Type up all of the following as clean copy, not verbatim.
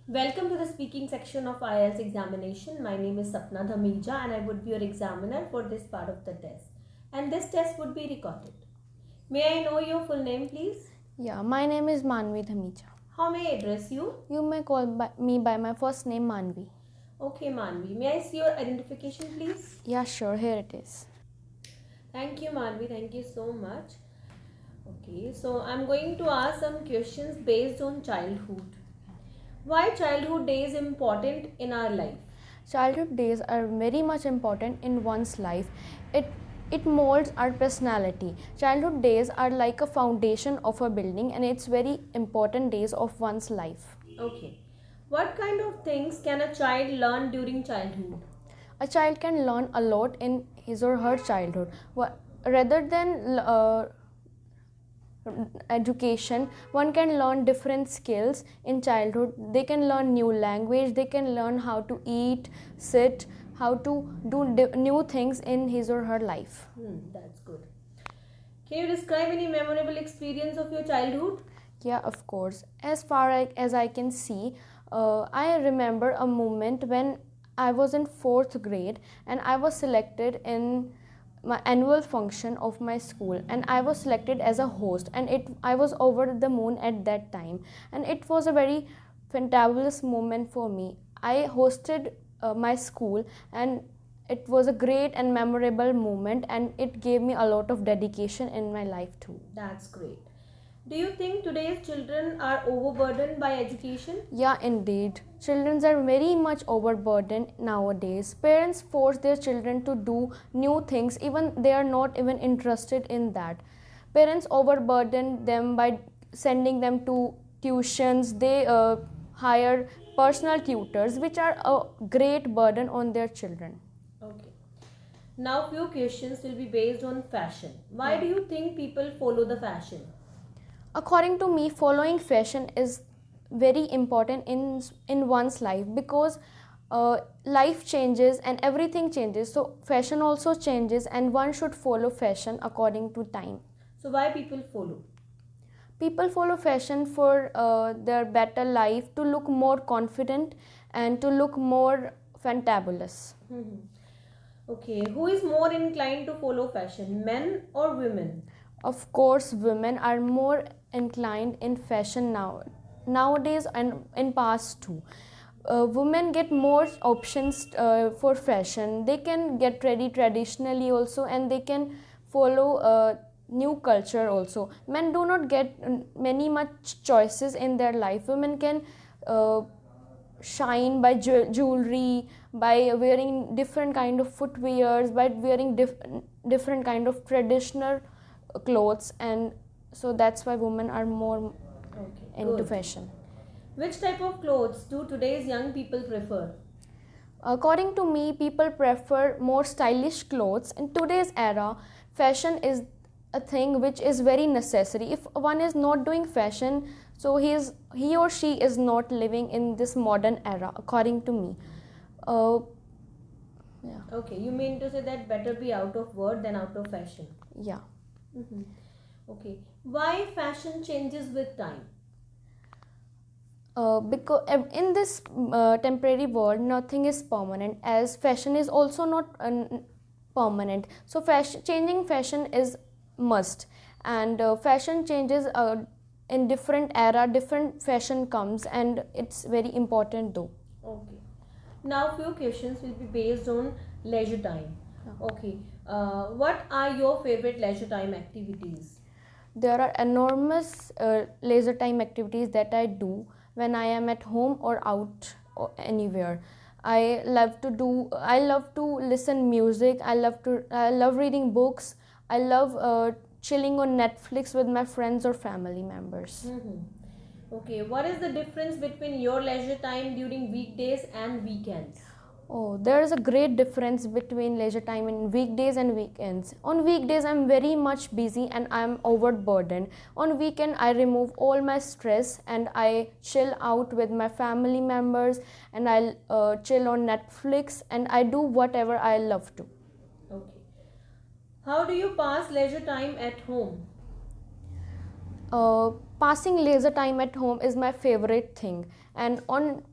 Welcome to the speaking section of IELTS examination. My name is Sapna Dhamija and I would be your examiner for this part of the test. And this test would be recorded. May I know your full name, please? Yeah, my name is Manvi Dhamija. How may I address you? You may call me by my first name Manvi. Okay, Manvi. May I see your identification, please? Yeah, sure, here it is. Thank you, Manvi. Thank you so much. Okay, so I'm going to ask some questions based on childhood. Why childhood days important in our life? Childhood days are very much important in one's life. It molds our personality. Childhood days are like a foundation of a building and it's very important days of one's life. Okay. What kind of things can a child learn during childhood? A child can learn a lot in his or her childhood. Rather than education, one can learn different skills in childhood. They can learn new language, they can learn how to eat, sit, how to do new things in his or her life. That's good. Can you describe any memorable experience of your childhood? Yeah, of course. As far as I can see, I remember a moment when I was in 4th grade and I was selected in my annual function of my school, and I was selected as a host, and I was over the moon at that time, and it was a very fantabulous moment for me. I hosted my school, and it was a great and memorable moment, and it gave me a lot of dedication in my life too. That's great. Do you think today's children are overburdened by education? Yeah, indeed. Children are very much overburdened nowadays. Parents force their children to do new things, even they are not even interested in that. Parents overburden them by sending them to tuitions. They hire personal tutors, which are a great burden on their children. Okay. Now few questions will be based on fashion. Why do you think people follow the fashion? According to me, following fashion is very important in one's life, because life changes and everything changes, so fashion also changes and one should follow fashion according to time. So why people follow? People follow fashion for their better life, to look more confident and to look more fantabulous. Okay, who is more inclined to follow fashion, men or women? Of course, women are more inclined in fashion nowadays and in past too. Women get more options for fashion. They can get ready traditionally also, and they can follow new culture also. Men do not get many much choices in their life. Women can shine by jewelry, by wearing different kind of footwears, by wearing different kind of traditional clothes, and so that's why women are more into good. fashion. Which type of clothes do today's young people prefer? According to me, people prefer more stylish clothes. In today's era, fashion is a thing which is very necessary. If one is not doing fashion, so he or she is not living in this modern era, according to me. Okay, you mean to say that better be out of word than out of fashion? Yeah. Okay, why fashion changes with time? Because in this temporary world, nothing is permanent, as fashion is also not permanent. So changing fashion is must, and fashion changes in different era, different fashion comes, and it's very important though. Okay. Now few questions will be based on leisure time. Okay. What are your favorite leisure time activities? There are enormous leisure time activities that I do when I am at home or out or anywhere. I love to listen music. I love reading books. I love chilling on Netflix with my friends or family members. Okay, what is the difference between your leisure time during weekdays and weekends? Oh, there is a great difference between leisure time in weekdays and weekends. On weekdays, I'm very much busy and I'm overburdened. On weekend, I remove all my stress and I chill out with my family members, and I chill on Netflix, and I do whatever I love to. Okay. How do you pass leisure time at home? Passing leisure time at home is my favorite thing, and on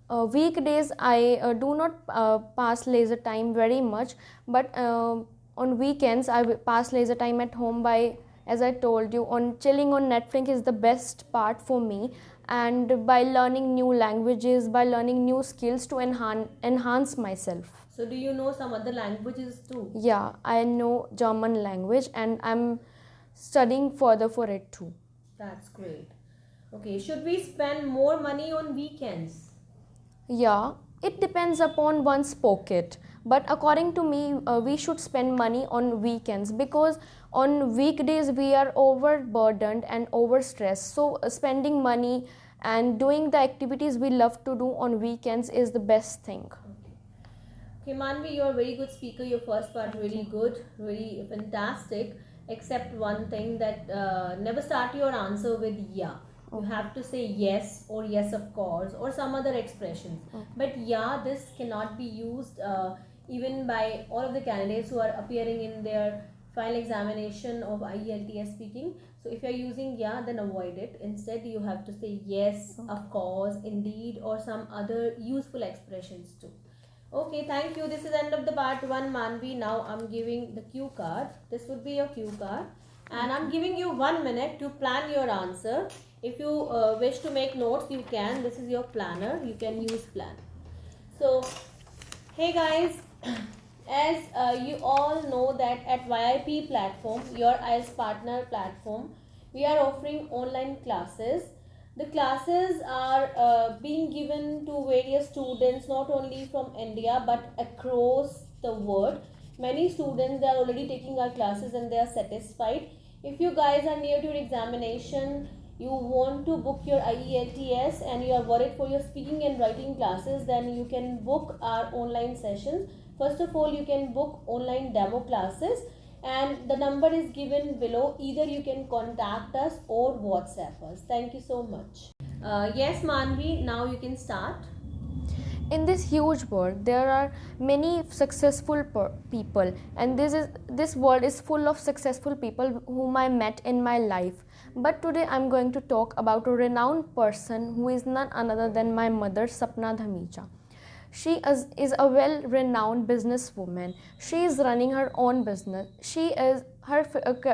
Weekdays I do not pass leisure time very much, but on weekends I pass leisure time at home by, as I told you, on chilling on Netflix is the best part for me, and by learning new languages, by learning new skills to enhance myself. So, do you know some other languages too? Yeah, I know German language and I'm studying further for it too. That's great. Okay, should we spend more money on weekends? Yeah, it depends upon one's pocket. But according to me, we should spend money on weekends because on weekdays we are overburdened and overstressed. So, spending money and doing the activities we love to do on weekends is the best thing. Okay, Manvi, you're a very good speaker. Your first part really good, really fantastic. Except one thing that never start your answer with yeah. You have to say yes or yes of course or some other expressions. But yeah, this cannot be used even by all of the candidates who are appearing in their final examination of IELTS speaking. So if you're using yeah, then avoid it. Instead, you have to say yes, of course, indeed, or some other useful expressions too. Okay, thank you. This is end of the part 1, Manvi. Now I'm giving the cue card. This would be your cue card. And I'm giving you 1 minute to plan your answer. If you wish to make notes, you can. This is your planner. You can use plan. So, hey guys, as you all know that at VIP platform, your IELTS partner platform, we are offering online classes. The classes are being given to various students not only from India but across the world. Many students, they are already taking our classes and they are satisfied. If you guys are near to your examination, you want to book your IELTS and you are worried for your speaking and writing classes, then you can book our online sessions. First of all, you can book online demo classes and the number is given below. Either you can contact us or WhatsApp us. Thank you so much. Yes, Manvi, now you can start. In this huge world there are many successful people, and this world is full of successful people whom I met in my life. But today I'm going to talk about a renowned person who is none other than my mother, Sapna Dhamija. She is a well-renowned businesswoman. She is running her own business. Her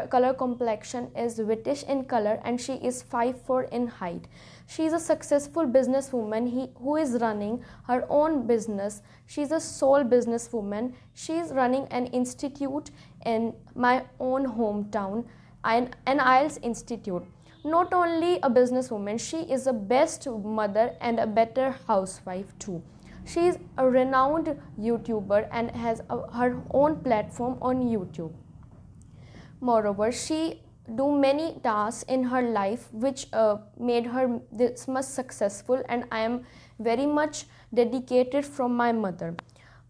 color complexion is whitish in color and she is 5'4" in height. She is a successful businesswoman who is running her own business. She is a sole businesswoman. She is running an institute in my own hometown, an IELTS institute. Not only a businesswoman, she is a best mother and a better housewife too. She is a renowned YouTuber and has her own platform on YouTube. Moreover, she do many tasks in her life which made her this much successful, and I am very much dedicated from my mother.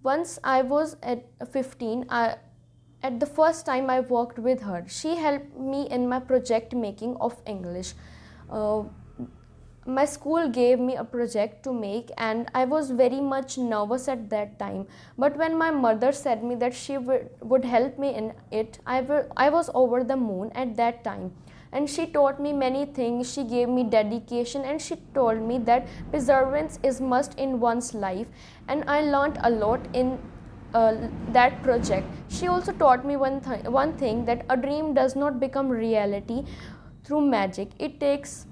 Once I was at 15, at the first time I worked with her, she helped me in my project making of English. My school gave me a project to make and I was very much nervous at that time, but when my mother said me that she would help me in it, I was over the moon at that time. And she taught me many things. She gave me dedication and she told me that perseverance is must in one's life, and I learned a lot in that project. She also taught me one thing, that a dream does not become reality through magic. It takes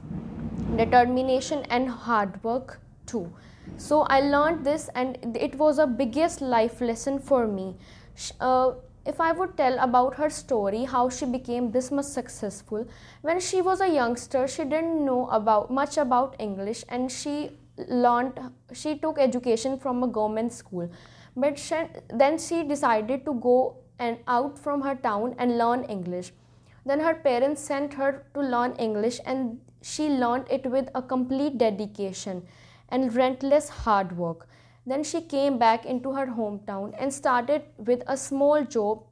determination and hard work too. So I learned this and it was a biggest life lesson for me. If I would tell about her story, how she became this much successful, when she was a youngster, she didn't know much about English, and she took education from a government school. But then she decided to go and out from her town and learn English. Then her parents sent her to learn English, and she learned it with a complete dedication and relentless hard work. Then she came back into her hometown and started with a small job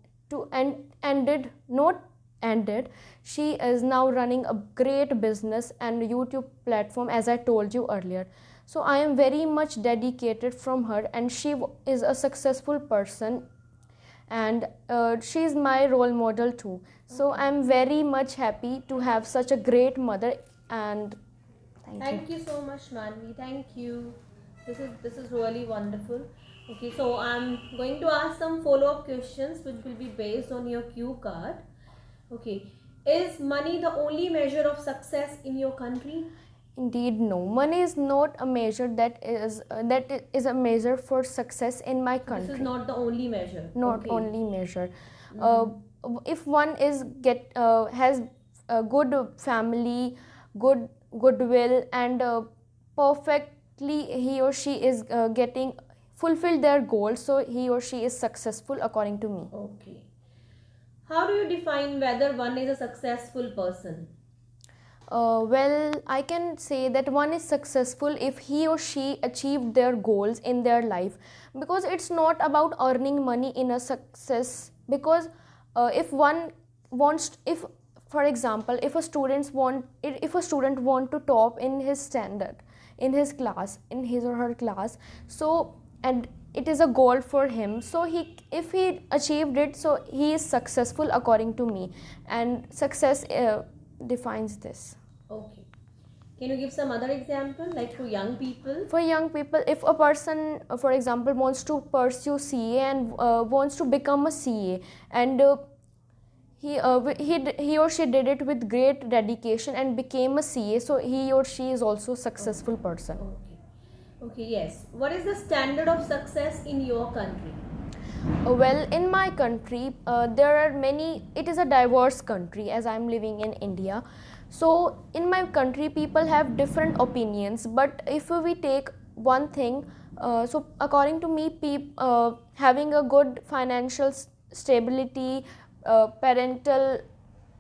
ended. She is now running a great business and YouTube platform, as I told you earlier. So I am very much dedicated from her, and she is a successful person, and she is my role model too. So I'm very much happy to have such a great mother, and Thank you so much, Manvi. Thank you. This is really wonderful. Okay, so I'm going to ask some follow-up questions which will be based on your cue card. Okay, is money the only measure of success in your country? Indeed, no. Money is not a measure that is a measure for success in my So this is country. not the only measure. Not Okay. only measure. Uh, if one is has a good family, good goodwill, and perfectly he or she is getting fulfilled their goals, so he or she is successful according to me. Okay. How do you define whether one is a successful person? Well, I can say that one is successful if he or she achieved their goals in their life, because it's not about earning money in a success. Because if one wants, if for example, if a student want to top in his standard, in his class, in his or her class, so and it is a goal for him, so if he achieved it, so he is successful according to me, and success defines this. Okay. Can you give some other example, like for young people? For young people, if a person, for example, wants to pursue CA and wants to become a CA, and he or she did it with great dedication and became a CA, so he or she is also a successful person. Okay. Okay, yes. What is the standard of success in your country? Well, in my country, there are many. It is a diverse country, as I'm living in India. So, in my country, people have different opinions. But if we take one thing, so according to me, having a good financial stability, parental,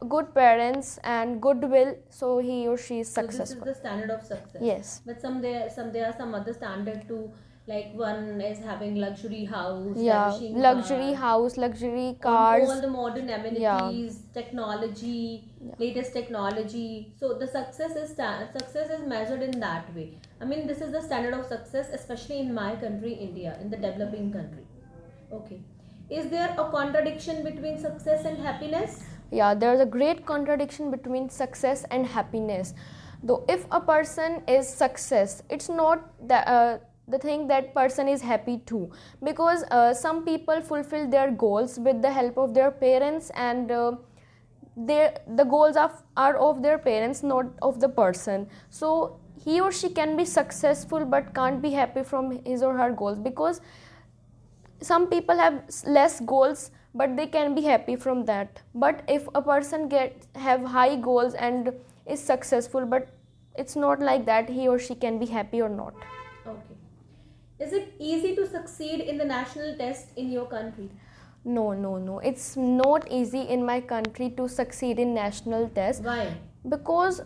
good parents, and goodwill, so he or she is So this is successful. the standard of success. Yes. But there are some other standard too. Like one is having luxury house, Yeah, lavishing luxury car, house, luxury on cars. all the modern amenities, technology, Yeah. latest technology. So the success is measured in that way. I mean, this is the standard of success, especially in my country, India, in the developing country. Okay. Is there a contradiction between success and happiness? Yeah, there's a great contradiction between success and happiness. Though if a person is success, it's not the thing that person is happy too, because some people fulfill their goals with the help of their parents, and the goals are of their parents, not of the person. So he or she can be successful but can't be happy from his or her goals, because some people have less goals but they can be happy from that. But if a person have high goals and is successful, but it's not like that, he or she can be happy or not. Okay. Is it easy to succeed in the national test in your country? No, it's not easy in my country to succeed in national test. Why? Because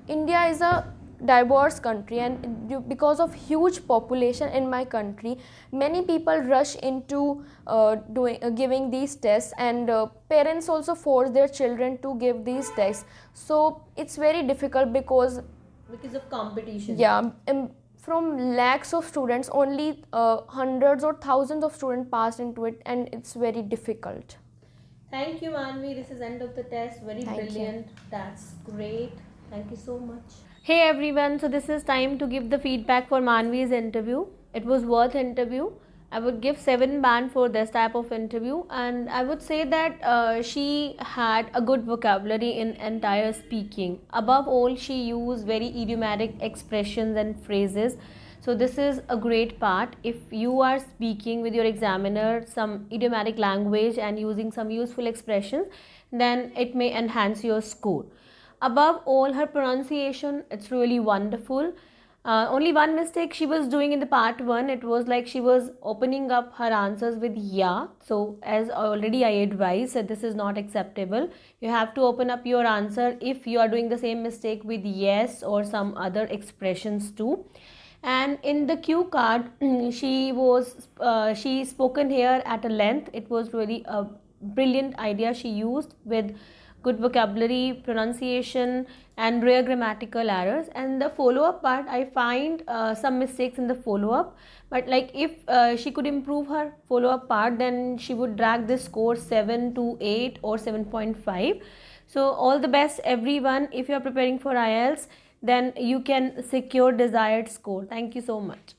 India is a diverse country, and because of huge population in my country, many people rush into giving these tests, and parents also force their children to give these tests, so it's very difficult because of competition. yeah, from lakhs of students, only hundreds or thousands of students pass into it, and it's very difficult. Thank you, Manvi. This is end of the test. Very Thank you. brilliant. That's great. Thank you so much. Hey everyone. So this is time to give the feedback for Manvi's interview. It was worth interview. I would give 7 band for this type of interview, and I would say that she had a good vocabulary in entire speaking. Above all, she used very idiomatic expressions and phrases. So this is a great part. If you are speaking with your examiner some idiomatic language and using some useful expressions, then it may enhance your score. Above all, her pronunciation, it's really wonderful. Only one mistake she was doing in the part 1, it was like she was opening up her answers with yeah. So as already I advised that this is not acceptable. You have to open up your answer if you are doing the same mistake with yes or some other expressions too. And in the cue card she spoken here at a length. It was really a brilliant idea she used, with good vocabulary, pronunciation, and rare grammatical errors. And the follow-up part, I find some mistakes in the follow-up, but like if she could improve her follow-up part, then she would drag this score 7 to 8 or 7.5. So all the best everyone. If you are preparing for IELTS, then you can secure desired score. Thank you so much.